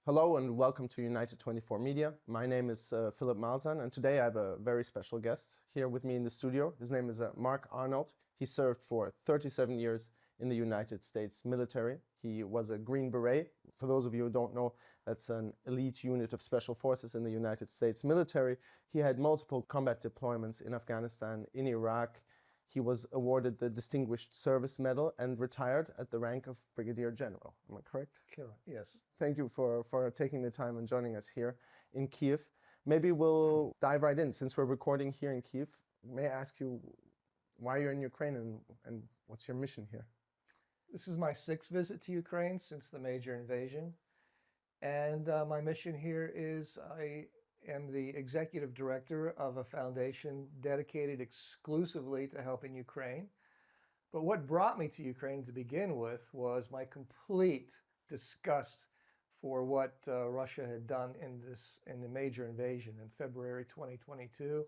Hello and welcome to United 24 Media. My name is Philip Malzahn, and today I have a very special guest here with me in the studio. His name is Mark Arnold. He served for 37 years in the United States military. He was a Green Beret. For those of you who don't know, that's an elite unit of special forces in the United States military. He had multiple combat deployments in Afghanistan, in Iraq. He was awarded the Distinguished Service Medal and retired at the rank of Brigadier General. Am I correct? Correct. Yes. Thank you for taking the time and joining us here in Kiev. Maybe we'll dive right in. Since we're recording here in Kiev, may I ask you why you're in Ukraine and what's your mission here? This is my sixth visit to Ukraine since the major invasion. And my mission here is I am the executive director of a foundation dedicated exclusively to helping Ukraine. But what brought me to Ukraine to begin with was my complete disgust for what Russia had done in the major invasion in February 2022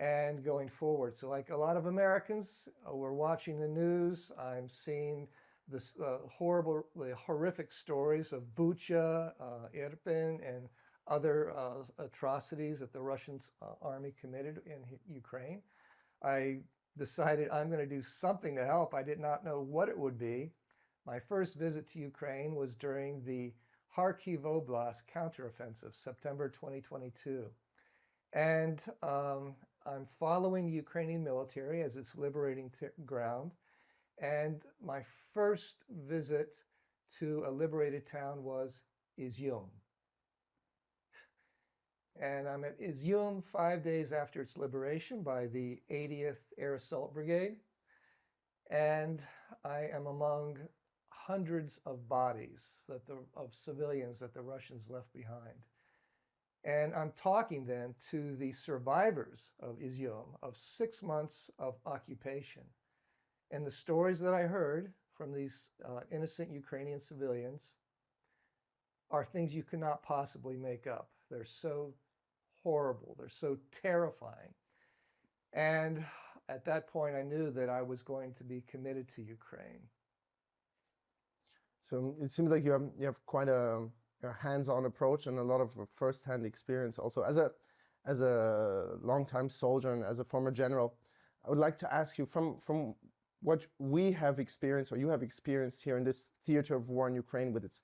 and going forward. So like a lot of Americans, we're watching the news. I'm seeing this horrific stories of Bucha, Irpin, and other atrocities that the Russian army committed in Ukraine. I decided I'm going to do something to help. I did not know what it would be. My first visit to Ukraine was during the Kharkiv Oblast counteroffensive, September 2022. And I'm following the Ukrainian military as it's liberating ground. And my first visit to a liberated town was Izium. And I'm at Izium 5 days after its liberation by the 80th Air Assault Brigade. And I am among hundreds of bodies of civilians that the Russians left behind. And I'm talking then to the survivors of Izium, of 6 months of occupation. And the stories that I heard from these innocent Ukrainian civilians are things you cannot possibly make up. They're so horrible. They're so terrifying. And at that point, I knew that I was going to be committed to Ukraine. So it seems like you have quite a hands-on approach and a lot of first-hand experience also. As a long-time soldier and as a former general, I would like to ask you from what we have experienced or you have experienced here in this theater of war in Ukraine with its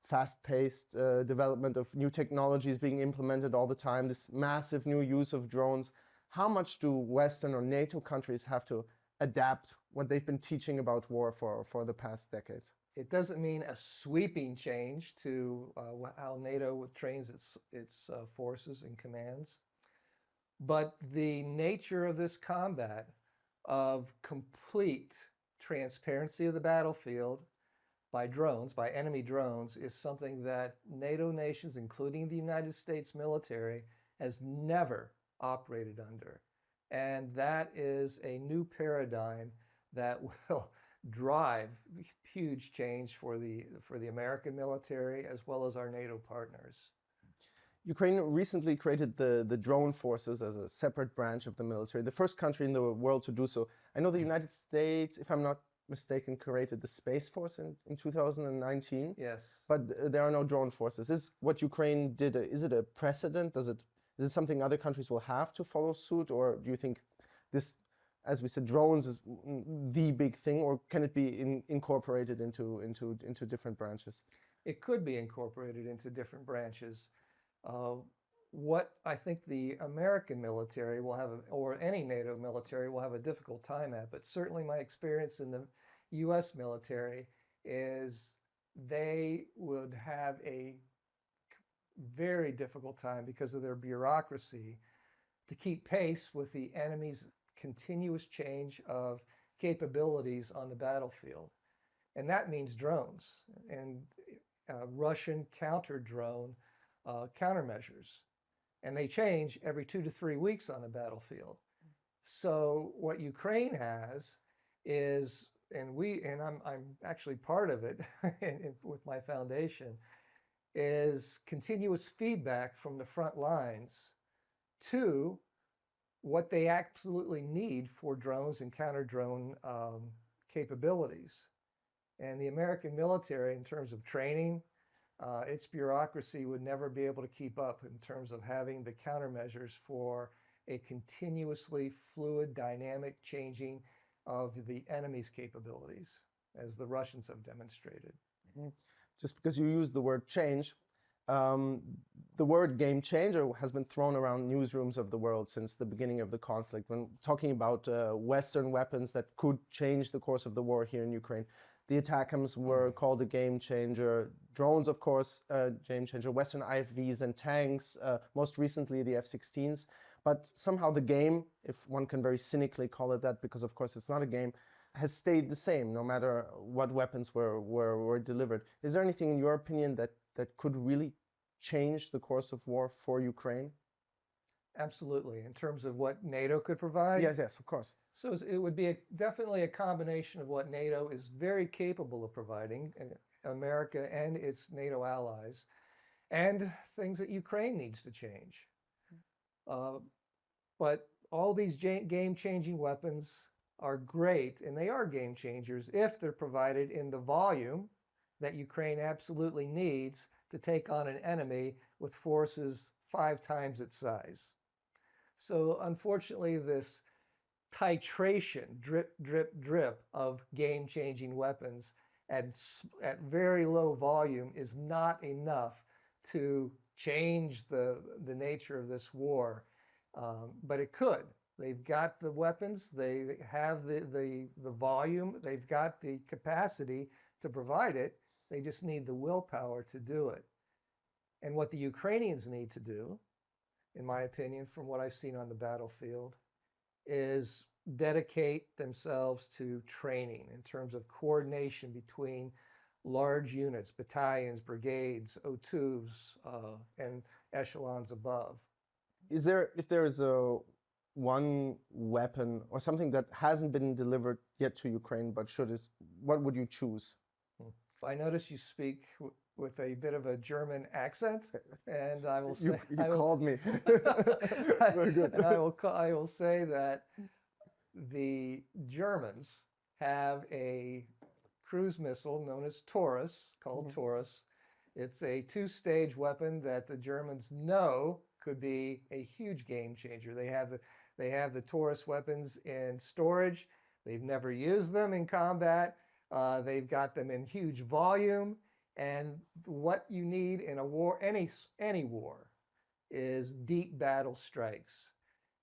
fast-paced development of new technologies being implemented all the time, this massive new use of drones. How much do Western or NATO countries have to adapt what they've been teaching about war for the past decades? It doesn't mean a sweeping change to how NATO trains its forces and commands, but the nature of this combat of complete transparency of the battlefield by drones, by enemy drones, is something that NATO nations, including the United States military, has never operated under. And that is a new paradigm that will drive huge change for the American military as well as our NATO partners. Ukraine recently created the drone forces as a separate branch of the military, the first country in the world to do so. I know the United States, if I'm not mistaken, created the Space Force in 2019. Yes. But there are no drone forces. Is what Ukraine did, is it a precedent? Is it something other countries will have to follow suit? Or do you think this, as we said, drones is the big thing, or can it be incorporated into different branches? It could be incorporated into different branches. What I think the American military will have, or any NATO military will have a difficult time at, but certainly my experience in the US military is they would have a very difficult time because of their bureaucracy to keep pace with the enemy's continuous change of capabilities on the battlefield. And that means drones and Russian counter-drone countermeasures. And they change every 2 to 3 weeks on the battlefield. So what Ukraine has is, and I'm actually part of it with my foundation, is continuous feedback from the front lines to what they absolutely need for drones and counter-drone capabilities. And the American military, in terms of training, its bureaucracy would never be able to keep up in terms of having the countermeasures for a continuously fluid, dynamic changing of the enemy's capabilities, as the Russians have demonstrated. Mhm. Just because you use the word change, the word game changer has been thrown around newsrooms of the world since the beginning of the conflict. When talking about Western weapons that could change the course of the war here in Ukraine, the ATACMS were called a game changer. Drones, of course, game changer. Western IFVs and tanks, most recently the F-16s. But somehow the game, if one can very cynically call it that, because of course it's not a game, has stayed the same no matter what weapons were delivered. Is there anything in your opinion that could really change the course of war for Ukraine? Absolutely. In terms of what NATO could provide? Yes, yes, of course. So it would be definitely a combination of what NATO is very capable of providing, America and its NATO allies, and things that Ukraine needs to change. But all these game-changing weapons are great, and they are game changers if they're provided in the volume that Ukraine absolutely needs to take on an enemy with forces 5 times its size. So unfortunately, this titration, drip, drip, drip of game-changing weapons at very low volume is not enough to change the nature of this war. But it could. They've got the weapons, they have the volume, they've got the capacity to provide it. They just need the willpower to do it. And what the Ukrainians need to do, in my opinion, from what I've seen on the battlefield, is dedicate themselves to training in terms of coordination between large units, battalions, brigades, O2s, and echelons above. If there is one weapon or something that hasn't been delivered yet to Ukraine but what would you choose? I notice you speak with a bit of a German accent, and I will say you called me. Very good. And I will say that the Germans have a cruise missile known as Taurus, called Taurus. It's a 2-stage weapon that the Germans know could be a huge game changer. They have the Taurus weapons in storage. They've never used them in combat. They've got them in huge volume. And what you need in a war, any war, is deep battle strikes.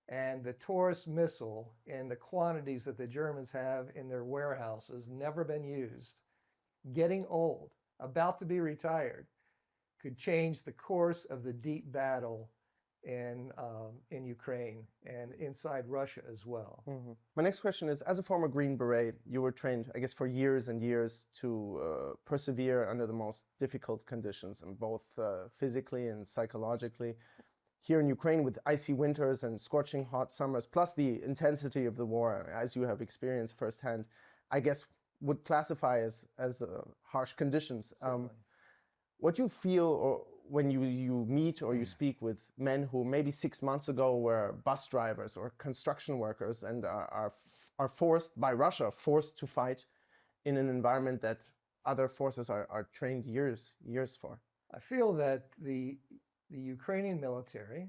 And the Taurus missile, in the quantities that the Germans have in their warehouses, never been used, getting old, about to be retired, could change the course of the deep battle in Ukraine and inside Russia as well. Mm-hmm. My next question is, as a former Green Beret, you were trained, I guess, for years and years to persevere under the most difficult conditions, and both physically and psychologically. Here in Ukraine, with icy winters and scorching hot summers, plus the intensity of the war, as you have experienced firsthand, I guess would classify as harsh conditions. What do you feel, or when you meet or you speak with men who maybe 6 months ago were bus drivers or construction workers and are forced by Russia, to fight in an environment that other forces are trained years for? I feel that the Ukrainian military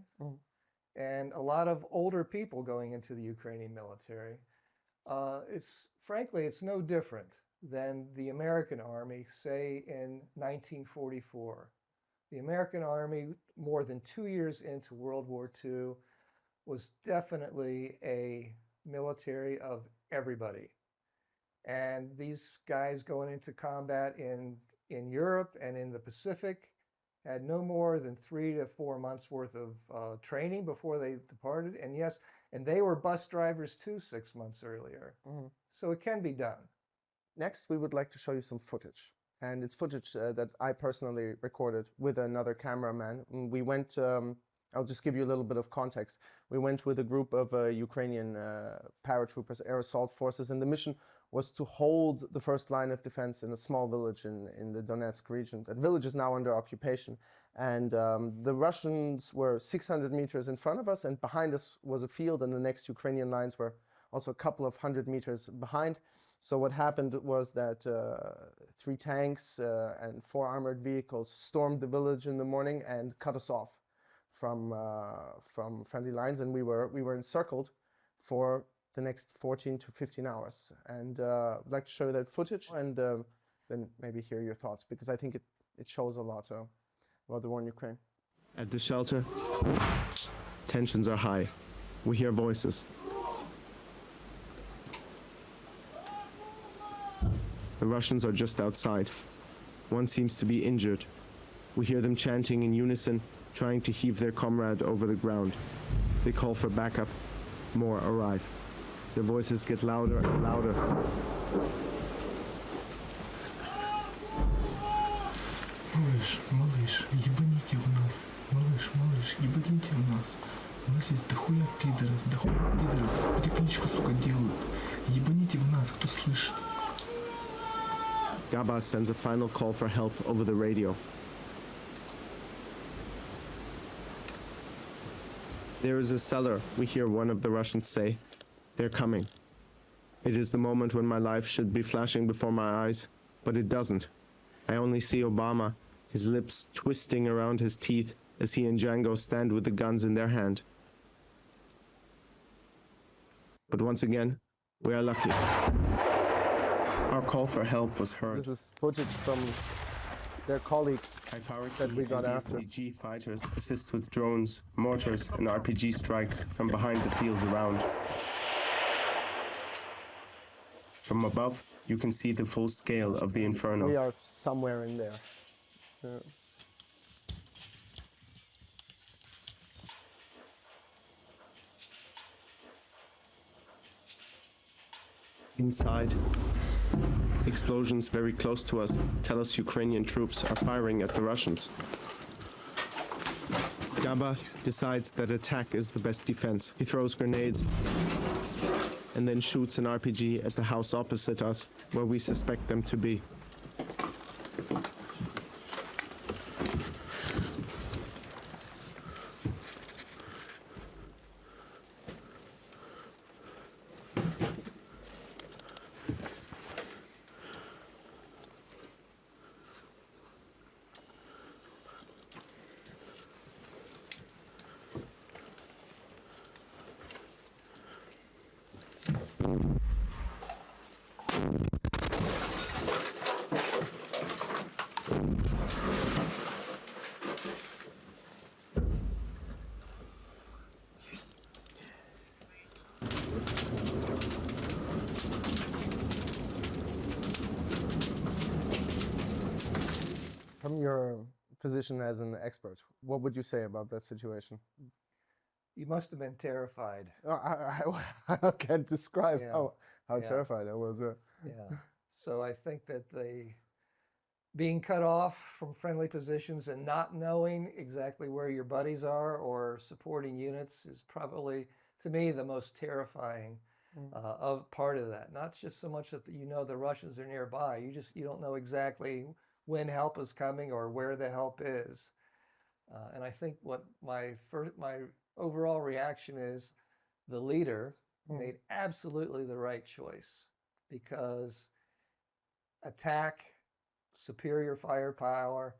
and a lot of older people going into the Ukrainian military, frankly, it's no different than the American Army, say in 1944. The American Army, more than 2 years into World War II, was definitely a military of everybody. And these guys going into combat in Europe and in the Pacific had no more than 3 to 4 months worth of training before they departed. And yes, and they were bus drivers too 6 months earlier. So it can be done. Next, we would like to show you some footage. And it's footage that I personally recorded with another cameraman. We went, I'll just give you a little bit of context. We went with a group of Ukrainian paratroopers, air assault forces, and the mission was to hold the first line of defense in a small village in the Donetsk region. That village is now under occupation. And the Russians were 600 meters in front of us, and behind us was a field, and the next Ukrainian lines were also a couple of 100 meters behind. So what happened was that 3 tanks and 4 armored vehicles stormed the village in the morning and cut us off from friendly lines, and we were encircled for the next 14 to 15 hours. And I'd like to show you that footage and then maybe hear your thoughts, because I think it shows a lot about the war in Ukraine. At the shelter, tensions are high. We hear voices. The Russians are just outside. One seems to be injured. We hear them chanting in unison, trying to heave their comrade over the ground. They call for backup. More arrive. Their voices get louder and louder. Малыш, ебаните в нас. Малыш, ебаните в нас. У нас есть дохуя пидоров. Перекличку, сука, делают. Ебаните в нас, кто слышит. Gaba sends a final call for help over the radio. There is a cellar, we hear one of the Russians say. They're coming. It is the moment when my life should be flashing before my eyes, but it doesn't. I only see Obama, his lips twisting around his teeth as he and Django stand with the guns in their hand. But once again, we are lucky. Our call for help was heard. This is footage from their colleagues that we got after. SDG fighters assist with drones, mortars, and RPG strikes from behind the fields around. From above, you can see the full scale of the inferno. We are somewhere in there. Inside, explosions very close to us tell us Ukrainian troops are firing at the Russians. Gaba decides that attack is the best defense. He throws grenades and then shoots an RPG at the house opposite us, where we suspect them to be. From your position as an expert, what would you say about that situation? You must have been terrified. I can't describe how terrified I was. Yeah. So I think that being cut off from friendly positions and not knowing exactly where your buddies are or supporting units is probably, to me, the most terrifying of part of that. Not just so much that you know the Russians are nearby. You don't know exactly when help is coming or where the help is. And I think what my overall reaction is, the leader made absolutely the right choice, because attack, superior firepower,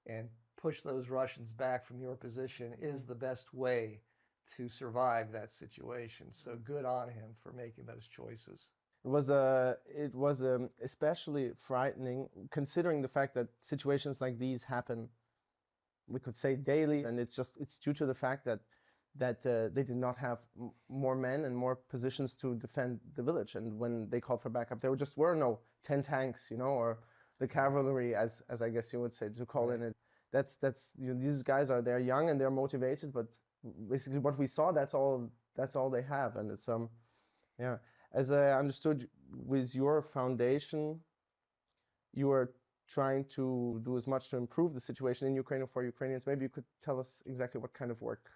and push those Russians back from your position is the best way to survive that situation. So good on him for making those choices. It was especially frightening, considering the fact that situations like these happen, we could say, daily, and it's due to the fact that they did not have more men and more positions to defend the village. And when they called for backup, there just were no 10 tanks, or the cavalry, as I guess you would say, to call in it. That's these guys they're young and they're motivated, but basically what we saw, that's all they have. And it's yeah. As I understood, with your foundation, you are trying to do as much to improve the situation in Ukraine for Ukrainians. Maybe you could tell us exactly what kind of work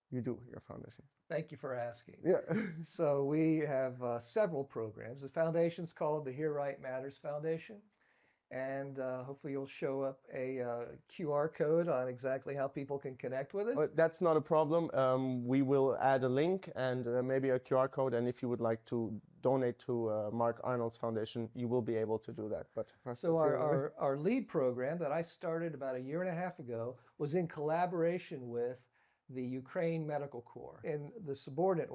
you do, your foundation. Thank you for asking. Yeah. So we have several programs. The foundation's called the Here Right Matters Foundation, and hopefully you'll show up a QR code on exactly how people can connect with us. That's not a problem. We will add a link and maybe a QR code, and if you would like to donate to Mark Arnold's foundation, you will be able to do that. But first, so our lead program that I started about a year and a half ago was in collaboration with the Ukraine Medical Corps and the subordinate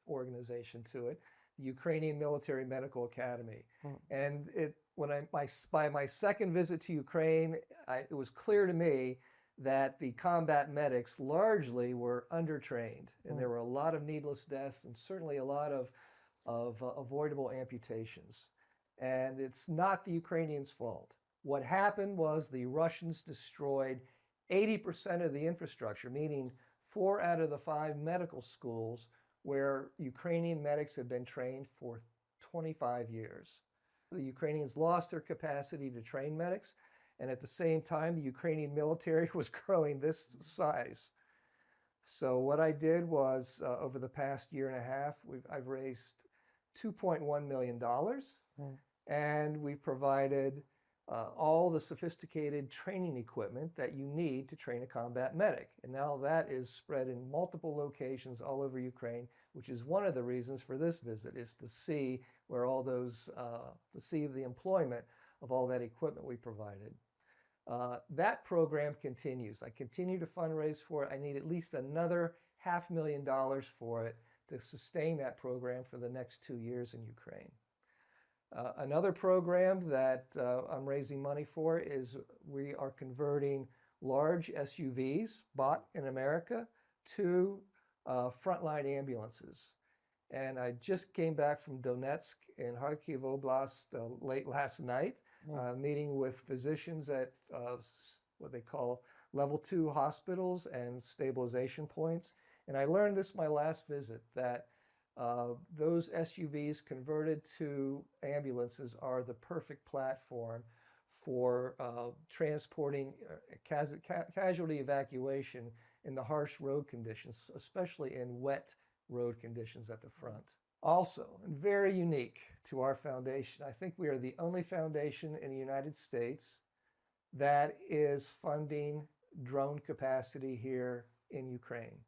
organization to it, the Ukrainian Military Medical Academy. And by my second visit to Ukraine, it was clear to me that the combat medics largely were undertrained, and there were a lot of needless deaths and certainly a lot of avoidable amputations. And it's not the Ukrainians' fault. What happened was the Russians destroyed 80% of the infrastructure, meaning 4 out of the 5 medical schools where Ukrainian medics had been trained for 25 years. The Ukrainians lost their capacity to train medics, and at the same time, the Ukrainian military was growing this size. So what I did was, over the past year and a half, I've raised $2.1 million, and we've provided all the sophisticated training equipment that you need to train a combat medic. And now that is spread in multiple locations all over Ukraine, which is one of the reasons for this visit, is to see where all those, to see the employment of all that equipment we provided. That program continues. I continue to fundraise for it. I need at least another $500,000 for it to sustain that program for the next 2 years in Ukraine. Another program that I'm raising money for is we are converting large SUVs bought in America to frontline ambulances. And I just came back from Donetsk in Kharkiv Oblast late last night, meeting with physicians at what they call level 2 hospitals and stabilization points. And I learned this my last visit, that those SUVs converted to ambulances are the perfect platform for transporting casualty evacuation in the harsh road conditions, especially in wet road conditions at the front. Also, and very unique to our foundation, I think we are the only foundation in the United States that is funding drone capacity here in Ukraine.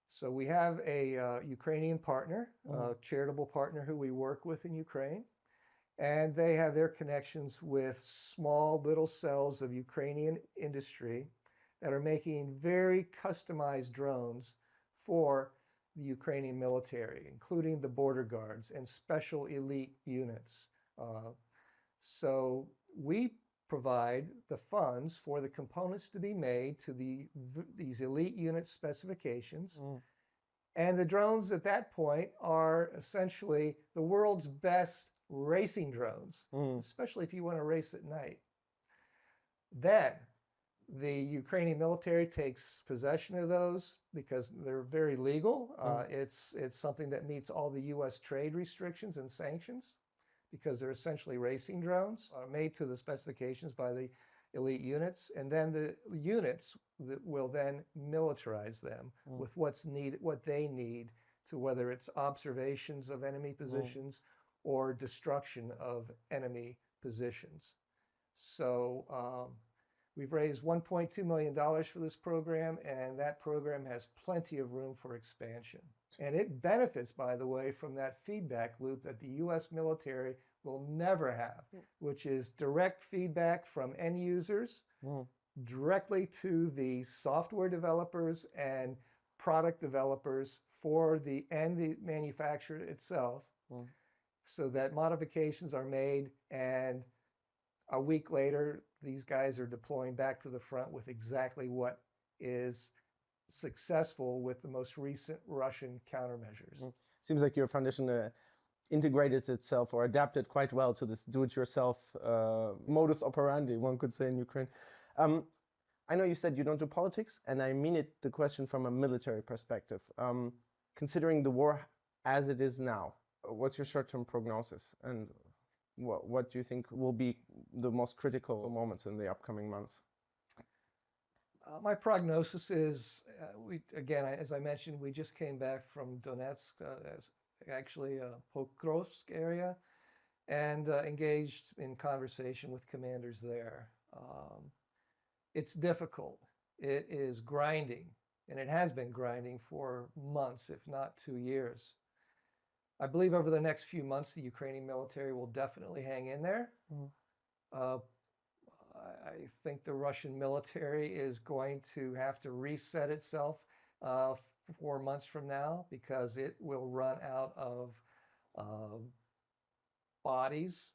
So we have a Ukrainian partner, a charitable partner who we work with in Ukraine, and they have their connections with small little cells of Ukrainian industry that are making very customized drones for the Ukrainian military, including the border guards and special elite units. So we provide the funds for the components to be made to these elite unit specifications. And the drones at that point are essentially the world's best racing drones, especially if you want to race at night. Then the Ukrainian military takes possession of those because they're very legal. It's something that meets all the US trade restrictions and sanctions, because they're essentially racing drones made to the specifications by the elite units, and then the units will then militarize them with what they need to, whether it's observations of enemy positions or destruction of enemy positions. So we've raised $1.2 million for this program, and that program has plenty of room for expansion. And it benefits, by the way, from that feedback loop that the US military will never have, which is direct feedback from end users directly to the software developers and product developers for the manufacturer itself, so that modifications are made, and a week later, these guys are deploying back to the front with exactly what is successful with the most recent Russian countermeasures. Seems like your foundation integrated itself or adapted quite well to this do-it-yourself modus operandi, one could say, in Ukraine. I know you said you don't do politics, and I mean it, the question from a military perspective. Considering the war as it is now, what's your short-term prognosis, and what do you think will be the most critical moments in the upcoming months? My prognosis is, again, as I mentioned, we just came back from Donetsk, actually Pokrovsk area, and engaged in conversation with commanders there. It's difficult. It is grinding, and it has been grinding for months, if not 2 years. I believe over the next few months, the Ukrainian military will definitely hang in there. I think the Russian military is going to have to reset itself 4 months from now, because it will run out of bodies,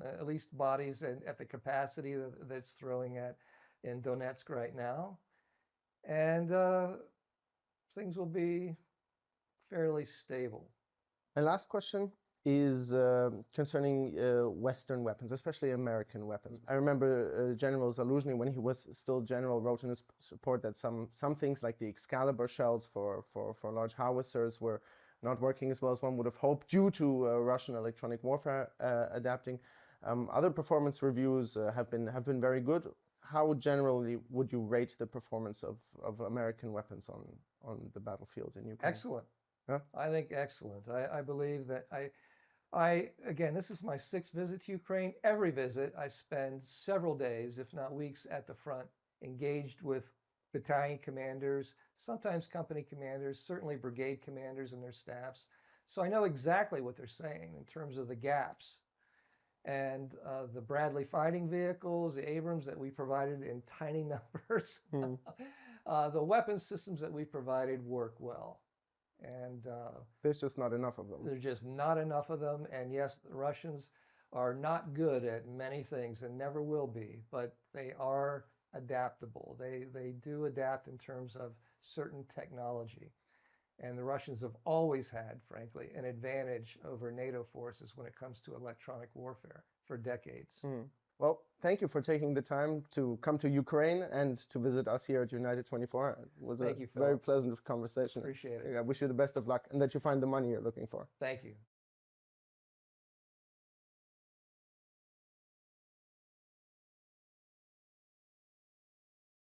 at least bodies at the capacity that it's throwing at in Donetsk right now. And things will be fairly stable. My last question is concerning Western weapons, especially American weapons. I remember General Zaluzhny, when he was still general, wrote in his report that some things like the Excalibur shells for large howitzers were not working as well as one would have hoped due to Russian electronic warfare adapting. Other performance reviews have been very good. How generally would you rate the performance of American weapons on the battlefield in Ukraine? Excellent. Huh? I think excellent. I believe that again, this is my 6th visit to Ukraine. Every visit, I spend several days, if not weeks, at the front, engaged with battalion commanders, sometimes company commanders, certainly brigade commanders and their staffs. So I know exactly what they're saying in terms of the gaps. And the Bradley fighting vehicles, the Abrams that we provided in tiny numbers, the weapon systems that we provided work well. And there's just not enough of them. There's just not enough of them. And yes, the Russians are not good at many things and never will be, but they are adaptable. They do adapt in terms of certain technology. And the Russians have always had, frankly, an advantage over NATO forces when it comes to electronic warfare for decades. Well, thank you for taking the time to come to Ukraine and to visit us here at United 24. It was a very pleasant conversation. Appreciate it. I wish you the best of luck and that you find the money you're looking for. Thank you.